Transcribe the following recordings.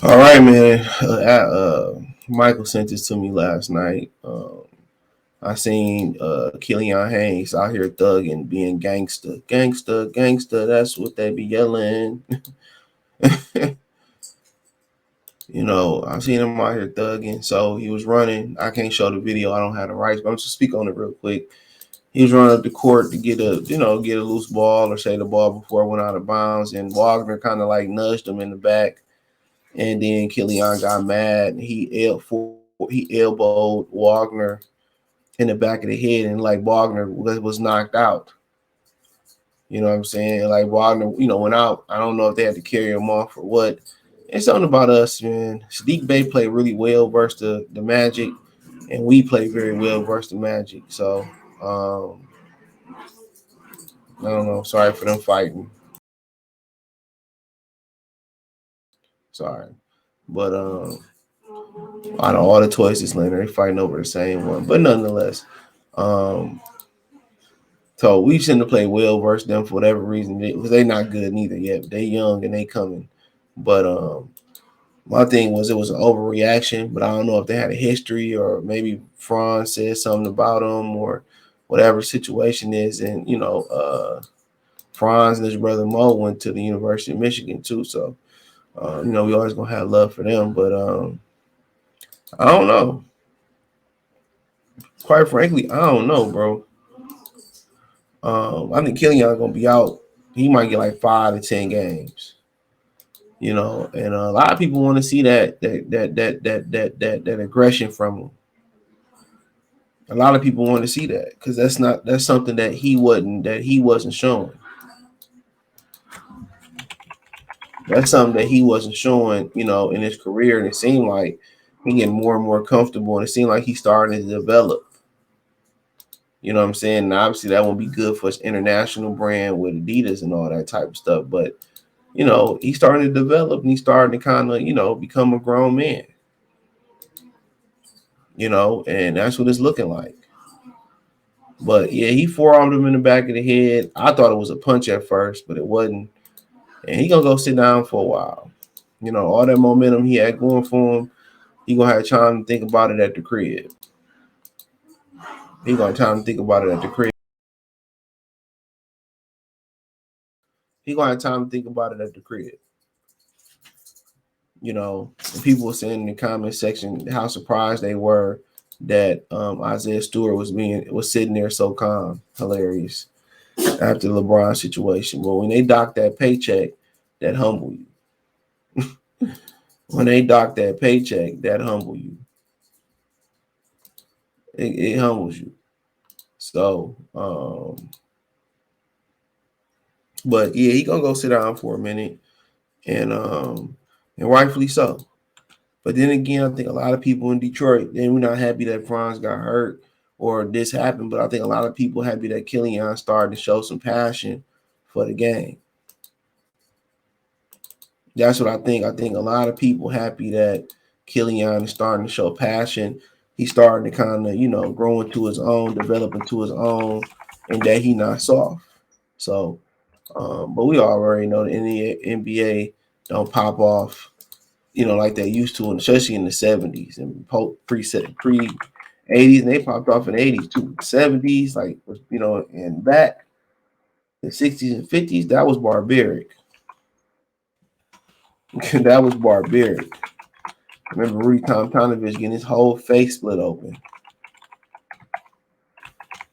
All right, man. Michael sent this to me last night. I seen Killian Hayes out here thugging, being gangster, gangster, gangster. That's what they be yelling. I seen him out here thugging. So he was running. I can't show the video. I don't have the rights, but I'm just speak on it real quick. He was running up the court to get a loose ball or say the ball before it went out of bounds, and Wagner kind of like nudged him in the back. And then Killian got mad. He elbowed Wagner in the back of the head, and like Wagner was knocked out. You know what I'm saying? Like Wagner, went out. I don't know if they had to carry him off or what. It's something about us, man. Sadiq Bey played really well versus the Magic, and we played very well versus the Magic. So I don't know. Sorry for them fighting. Sorry, but out of all the toys this later, they fighting over the same one. But nonetheless, um, so we shouldn't have played well versus them for whatever reason. They not good neither yet. They young and they coming. But my thing was it was an overreaction. But I don't know if they had a history or maybe Franz said something about them or whatever situation is. And Franz and his brother Mo went to the University of Michigan too. So we always gonna have love for them. But I don't know. Quite frankly, I don't know, bro. I think Killian gonna be out. He might get like 5 to 10 games. And a lot of people want to see that aggression from him. A lot of people want to see that because that's something that he wasn't showing. That's something that he wasn't showing, in his career, and it seemed like he getting more and more comfortable, and it seemed like he's starting to develop. You know what I'm saying? And obviously, that won't be good for his international brand with Adidas and all that type of stuff, but he's starting to develop and he's starting to kind of, become a grown man, and that's what it's looking like. But yeah, he forearmed him in the back of the head. I thought it was a punch at first, but it wasn't. And he gonna go sit down for a while. All that momentum he had going for him, he gonna have time to think about it at the crib. He gonna have time to think about it at the crib. He gonna have time to think about it at the crib. And people were saying in the comment section how surprised they were that Isaiah Stewart was sitting there so calm, hilarious after the LeBron situation. But when they dock that paycheck, that humble you. When they dock that paycheck, that humble you. It humbles you. So, but yeah, he gonna go sit down for a minute, and rightfully so. But then again, I think a lot of people in Detroit, we're not happy that Franz got hurt or this happened, but I think a lot of people happy that Killian started to show some passion for the game. That's what I think. I think a lot of people happy that Killian is starting to show passion. He's starting to kind of, grow into his own, develop into his own, and that he not soft. So, but we already know the NBA don't pop off, like they used to, and especially in the 70s and pre 80s, and they popped off in the 80s too. 70s, like, and back the 60s and 50s, that was barbaric. That was barbaric. I remember Rudy Tomjanovich getting his whole face split open,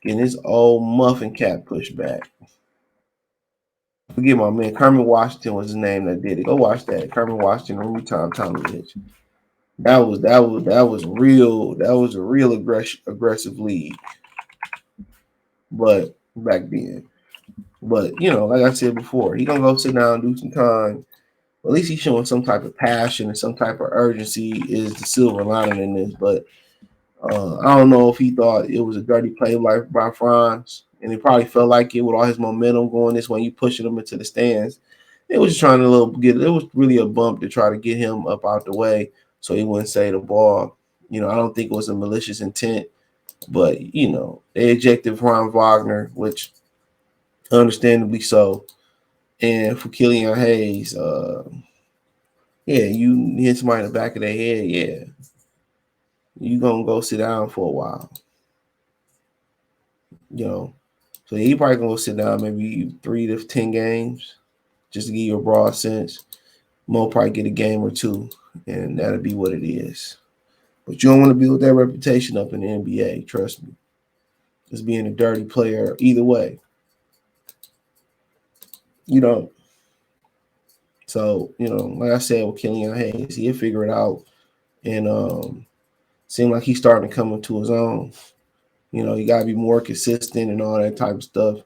getting his old muffin cap pushed back. Forget my man, Kermit Washington was his name that did it. Go watch that. Kermit Washington, Rudy Tomjanovich. That was real. That was a real aggressive league. But back then. But like I said before, he gonna go sit down and do some time. At least he's showing some type of passion and some type of urgency is the silver lining in this. But I don't know if he thought it was a dirty play by Franz, and he probably felt like it with all his momentum going this way. You pushing him into the stands. It was just trying to it was really a bump to try to get him up out the way so he wouldn't say the ball. I don't think it was a malicious intent, but they ejected Ron Wagner, which understandably so. And for Killian Hayes, Yeah, you hit somebody in the back of their head, yeah. You gonna go sit down for a while. So he probably gonna go sit down maybe 3 to 10 games just to give you a broad sense. Mo probably get a game or two, and that'll be what it is. But you don't want to build that reputation up in the NBA, trust me. As being a dirty player either way. You don't. So, like I said with Killian Hayes, he'll figure it out. And seemed like he's starting to come into his own. You gotta be more consistent and all that type of stuff.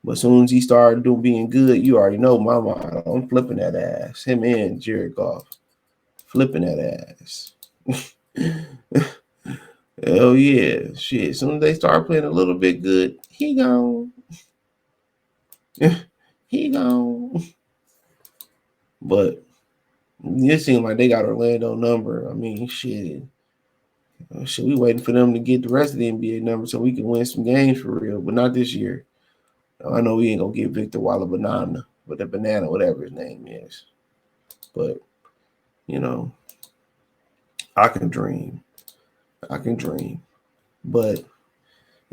But as soon as he started being good, you already know my mind. I'm flipping that ass. Him and Jared Goff. Flipping that ass. Hell yeah. Shit. As soon as they start playing a little bit good, he gone. He gone. But it seems like they got Orlando number. I mean, shit. We waiting for them to get the rest of the NBA number so we can win some games for real, but not this year. I know we ain't gonna get Victor Walla Banana, but the banana, whatever his name is. But I can dream. But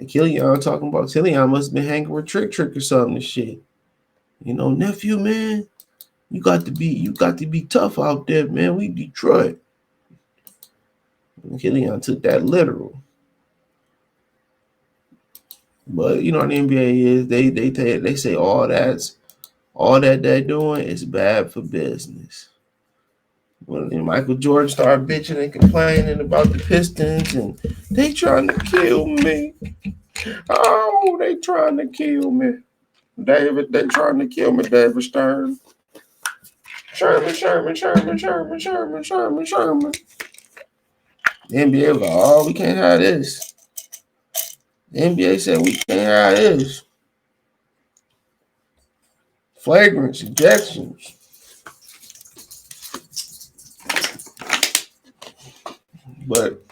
Killian talking about Killian must have been hanging with Trick or something and shit. Nephew, man, you got to be tough out there, man. We Detroit. And Killian took that literal. But the NBA is they say all that they're doing is bad for business. When Michael Jordan started bitching and complaining about the Pistons and they trying to kill me. Oh, they trying to kill me. David, they trying to kill me, David Stern. Sherman. The NBA was like, oh, we can't have this. The NBA said we can't have this. Flagrant ejections. But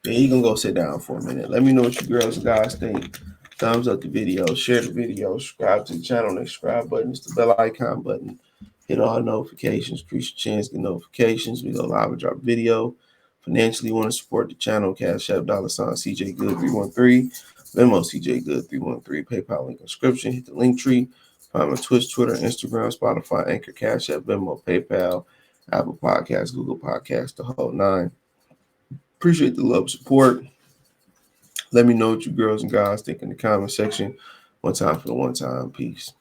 yeah, you can go sit down for a minute. Let me know what you girls and guys think. Thumbs up the video, share the video, subscribe to the channel, the subscribe button, it's the bell icon button. Hit all notifications, increase your chance to get notifications. We go live and drop video. Financially, you want to support the channel, Cash App, $ CJ Good 313, Venmo CJ Good 313, PayPal link description. Hit the link tree. Find my Twitch, Twitter, Instagram, Spotify, Anchor, Cash App, Venmo, PayPal, Apple Podcasts, Google Podcasts, the whole nine. Appreciate the love, support. Let me know what you girls and guys think in the comment section. One time for the one time. Peace.